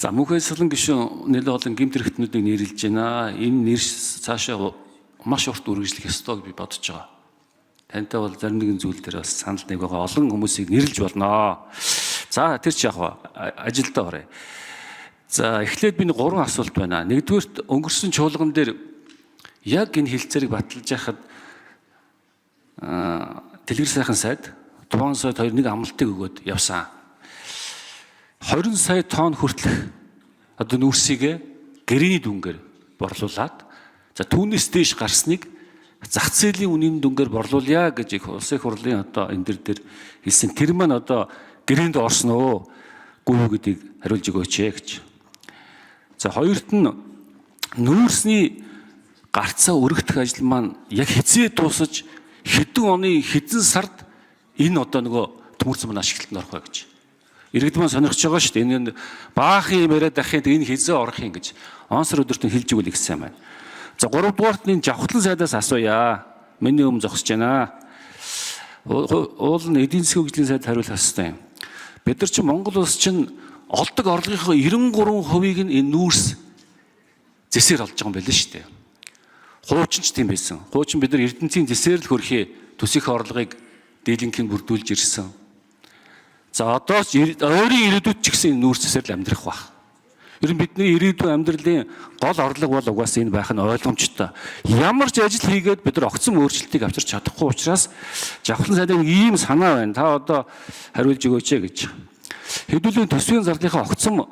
За мөнхөөс солон гишүүн нэлээд олон гэмт хэрэгтнүүдийг нэрлэж байна. Энэ нэр цаашаа маш урт үргэлжлэх ёстой гэж би бодож байгаа. Тантай бол зарим нэгэн зүйл дээр бас санал нэг байгаа. Олон хүмүүсийг нэрлэж болно. За тэр чи яг ажилдаа орё. За эхлээд би 3 асуулт байна. Нэгдүгürt өнгөрсөн чуулган дээр яг энэ хилцээрийг баталж яхад Дэлгэр сайхан сайд Тухайн сайд 2 амлалтыг өгөөд явсан. 20 сая тонн хүртэлх одоо нүүрсийг гэрээний дүнгээр борлуулад за түүнээс дээш гарсныг зах зээлийн үнийн дүнгээр борлуулъя гэж их улсын хурлын одоо энэ дээр хэлсэн. Тэр маань одоо гэрээнд орсон уу? Гүй юу гэдгийг хариулж өгөөч гэж. За хоёрт нь нүүрсний гарцаа өргөх ажил маань яг хизээ дуусаж хэдэн оны хэдэн сард энэ одоо нөгөө төмөрцөн маань ашиглалтанд орох вэ гэж. Иргэд маань сонирхож байгаа шүү дээ. Энэ баахан юм яриад ахын энэ хизээ орох юм гэж. Онсор өдөрт нь хэлж өгвөл их сайн байна. За 3 дугаарт энэ Жавхлан сайдаас асууя. Миний өмнө зогсож байна. Уул нь эдийн засгийн хөгжлийн сайд хариулах ёстой юм. Бид нар чинь Монгол улс чинь олдог орлогынхоо 93%-ийг энэ нүүрс зэсээр олж байгаа юм байна шүү дээ. Хуучин ч тийм байсан. Хуучин бид нар Эрдэнэтийн зэсээр л хөрхий төсөх орлогыг дийлэнхийн бүрдүүлж ирсэн. За одоо ч ойрын ирээдүйд ч гэсэн нүүрс зэсээр л амьдрах байх. Ер нь бидний ирээдүйн амьдралын гол орлого бол угаасаа энэ байх нь ойлгомжтой. Ямар ч ажил хийгээд бид нар огцом өөрчлөлтийг авчирч чадахгүй учраас Жавхлан сайдын ийм санаа байна. Та одоо хариулж өгөөч гэж. Хэдүүлэн төсвийн зарлынхаа огцом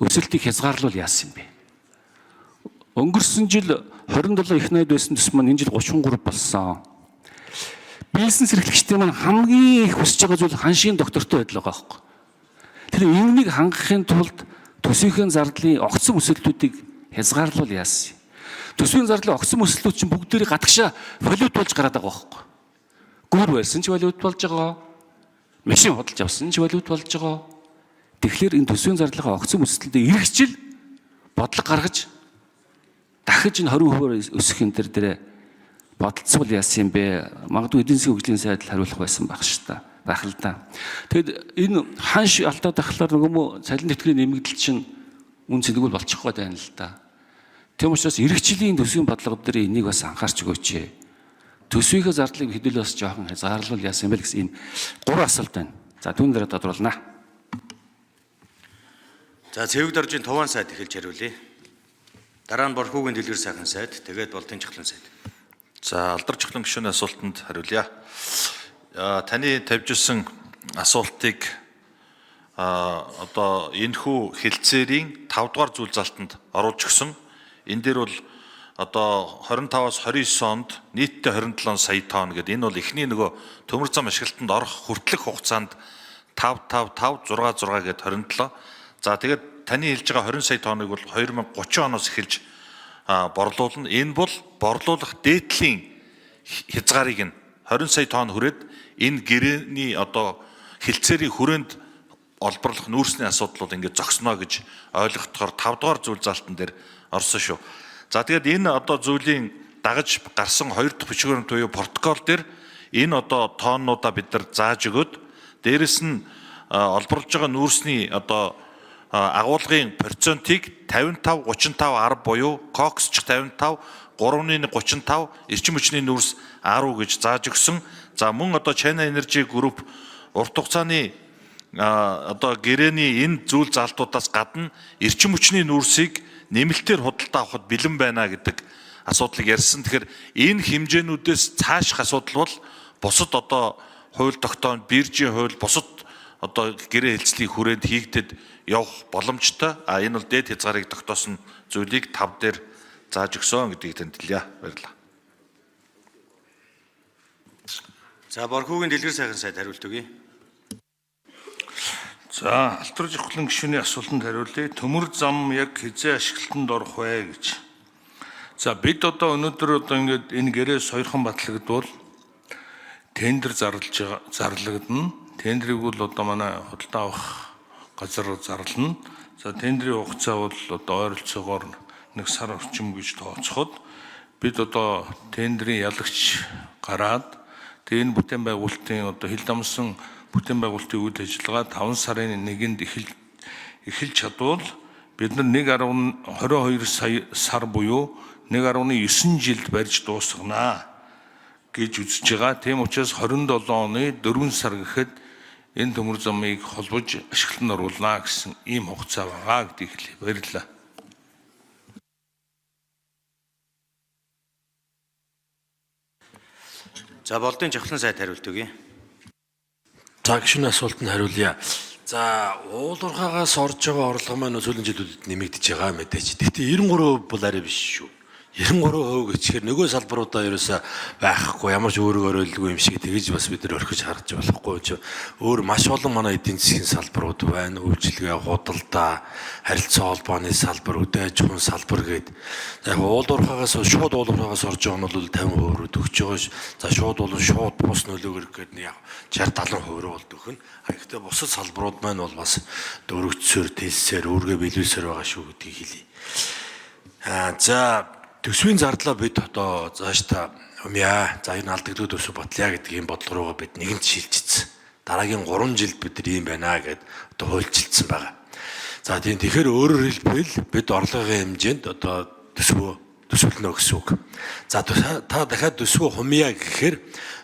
өсөлтийг хязгаарлуул яасан юм бэ? Өнгөрсөн жил 27 их найд байсан төс маань энэ жил 33 болсон. Бизнес эрхлэгчдийн маань хамгийн их хүсэж байгаа зүйл ханшийн доктортой байдал байгаа байхгүй. Тэр энэнийг хангахын тулд төсвийн зардлын огцом өсөлтүүдийг хязгаарлуул яасан. Төсвийн зардлын огцом өсөлтүүд чинь бүгдээрээ гадагшаа валют болж гараад байгаа байхгүй. Гүр барьсан ч валют болж байгаа. Машин худалж авсан ч валют болж байгаа. Тэгэхээр энэ төсвийн зардлынхаа огцом өсөлтөд эргэжил бодлого гаргаж дахиж энэ 20% өсөх юм дээр бодолцвол яасан юм бэ? Магадгүй эдийн засгийн хөгжлийн сайд хариулах байсан байх л да. Тэгэд энэ ханш алдаад ахлаар нөгөө цалин тэтгэврийн нэмэгдэл чинь үн цэнэгүүл болчих гээд байна л да. Тийм учраас эргэжлийн төсвийн бодлого дээр энийг бас анхаарч өгөөч. Төсвийнхээ зардлыг хэдүүл бас жоохон хязгаарлуул яасан юм бэ гэсэн энэ 3 асуулт байна. За түүн дээр тодруулнаа. За Цэвэг даржийн Туван сайд эхэлж хариулъя. Дараа нь Борхүүгийн Дэлгэр сайхан сайд, тэгээд Болтын Чухлан сайд. За Алдар Чухлан гишүүний асуултанд хариулъя. Таны тавьж ирсэн асуултыг одоо энэхүү хилцээрийн 5 дугаар зүйл залтанд оруулж өгсөн. Энэ дээр бол одоо 25-аас 29 онд нийтдээ 27 сая тонн гэдэг энэ бол эхний нөгөө төмөр зам ашиглалтанд орох хүртэлх хугацаанд 5 гээд 27. За тэгээд таны хэлж байгаа 20 сая тонныг бол 2030 оноос эхэлж борлуулна. Энэ бол борлуулах дээдлийн хязгаарыг нь 20 сая тонн хүрээд энэ гэрээний одоо хилцээрийн хүрээнд олборлох нүүрсний асуудал бол ингээд зогсноо гэж ойлгохдохоор 5 дугаар зүйл залтан дээр орсон шүү. За тэгээд энэ одоо зүйлийн дагаж гарсан 2 дахь бичвэрийн туюу протокол дээр энэ одоо тооннуудаа бид нар зааж өгөөд дээрэс нь олборлож байгаа нүүрсний одоо агуулгын процентыг 55 35 10 буюу кокс ч 55 3.35 эрчим хүчний нүүрс 10 гэж зааж өгсөн. За мөн одоо China Energy Group урт хугацааны одоо гэрээний энэ зүйл залтуудаас гадна эрчим хүчний нүүрсийг нэмэлтээр худалдаа авахд бэлэн байна гэдэг асуудлыг ярьсан. Тэгэхээр энэ хэмжээнүүдээс цааших асуудал бол бусад одоо хууль тогтоомд биржийн хууль бусад одоо гэрээ хэлцлийн хүрээнд хийгдэд явах боломжтой. Энэ бол дээд хязгаарыг тогтоосон зүйлийг 5 дээр зааж өгсөн гэдгийг тэмдэглэе. Баярлалаа. За Борхүүгийн Дэлгэр сайхан сайд хариулт өгье. За Алдар Чухлан гишүүний асуултанд хариулъя. Төмөр зам яг хизээ ашиглалтанд орох вэ гэж. За бид одоо өнөөдөр одоо ингээд энэ гэрээ сойрхон батлагдвал тендер зарлагдана. Тендрийг бол одоо манай худалдаа авах газар зарлана. За тендрийн хугацаа бол одоо ойролцоогоор 1 сар орчим гэж тооцоход бид одоо тендрийн ялагч гараад тэгээ энэ бүтээн байгуулалтын одоо хил дамсан бүтээн байгуулалтын үйл ажиллагаа 5 сарын 1-нд эхэлж чадвал бид нар 1.22 сая сар буюу 1.9 жилд барьж дуусгана гэж үзэж байгаа. Тийм учраас 27 оны 4 сар гэхэд энэ төмөр замыг холбож ашиглалтанд оруулна гэсэн ийм хугацаа байгаа гэдгийг хэлье. Баярлалаа. За болдын жавхлан сайд хариулт өгье. За гишүүний асуултанд хариулъя. За уулуурхаагаас орж байгаа орлого маань сүүлийн жилүүдэд нэмэгдэж байгаа мэдээж. Гэхдээ 93% бол арай биш шүү. 93% гэчихээр нөгөө салбаруудаа ерөөсөө байхгүй ямар ч өөрөөр ойлгүй юм шиг тэгэж бас бид нар орхиж харж болохгүй. Өөр маш олон манай эдийн засгийн салбарууд байна. Үйлчилгээ, худалдаа, харилцаа холбооны салбар, үдэ аж ахуйн салбар гээд яг уулуурхаагаас шууд уулуурхаагаас орж байгаа нь бол 50% төгсөж байгаа ш. За шууд бол шууд бус нөлөөгөр гээд яг 60-70% бол төгөн. Гэхдээ бусад салбарууд маань бол бас дөрөвцсөөр, тэлсээр, өөргөө биелүүлсээр байгаа шүү гэдгийг хэлье. За төсвийн зардлаа бид одоо зааштай умья. За энэ алдагддаг төсөв батлая гэдгийн бодлого руугаа бид нэгэнт шилжчихсэн. Дараагийн 3 жилд бид нар ийм байна гэд одоо хуульчилсан байгаа. За тийм тэгэхээр өөрөөр хэлбэл бид орлогын хэмжээнд одоо төсвөлнө гэсэн үг. За та дахиад төсвөө хумья гэхээр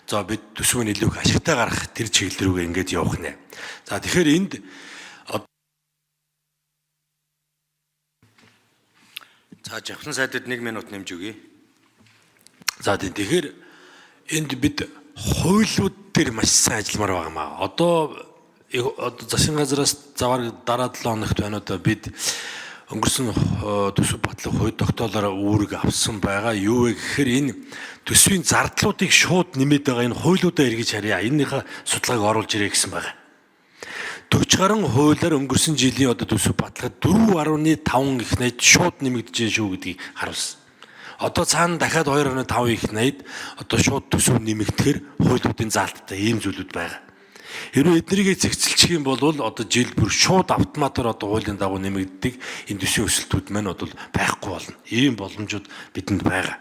за бид төсвөө илүү их ашигтай гарах тэр чиглэл рүүгээ ингэж явах нэ. За тэгэхээр энд За жавхлан сайдад 1 минут нэмж өгье. за тийм тэгэхээр энд бид хуулиуд дээр маш сайн ажилламаар байгаа маа. Одоо засгийн газраас завар дараа 7 хоногт байна одоо бид өнгөрсөн төсөв батлах хууль тогтоолоор үүрэг авсан байгаа. Юу вэ гэхээр энэ төсвийн зардлуудыг шууд нэмээд байгаа энэ хуулиудаа эргэж харъя. Эннийхээ судалгааг оруулж ирээ гэсэн байгаа. 40 гаруй хуулиар өнгөрсөн жилийн одоо төсөв батлахад 4.5 их найд шууд нэмэгдэж шүү гэдгийг харуулсан. Одоо цаана дахиад 2.5 их найд одоо шууд төсөв нэмэгдэхээр хуулиудын заалттай ийм зүйлүүд байгаа. Хэрвээ эднэрийг зэгцэлчих юм бол одоо жил бүр шууд автоматар одоо хуулийн дагуу нэмэгддэг энэ төсвийн өсөлтүүд маань бол байхгүй болно. Ийм боломжууд бидэнд байгаа.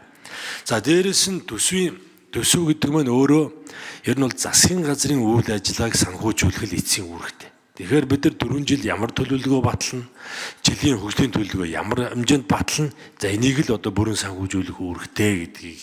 За дээрэс нь төсөв гэдэг маань өөрөө ер нь бол засгийн газрын үйл ажиллагааг санхүүжүүлэх эцсийн үүрэгтэй. Тэгэхээр бид нар 4 жил ямар төлөвлөгөө батлана, жилийн хөгжлийн төлөвлөгөө ямар хэмжээнд батлана, за энийг л одоо бүрэн санхүүжүүлэх үүрэгтэй гэдгийг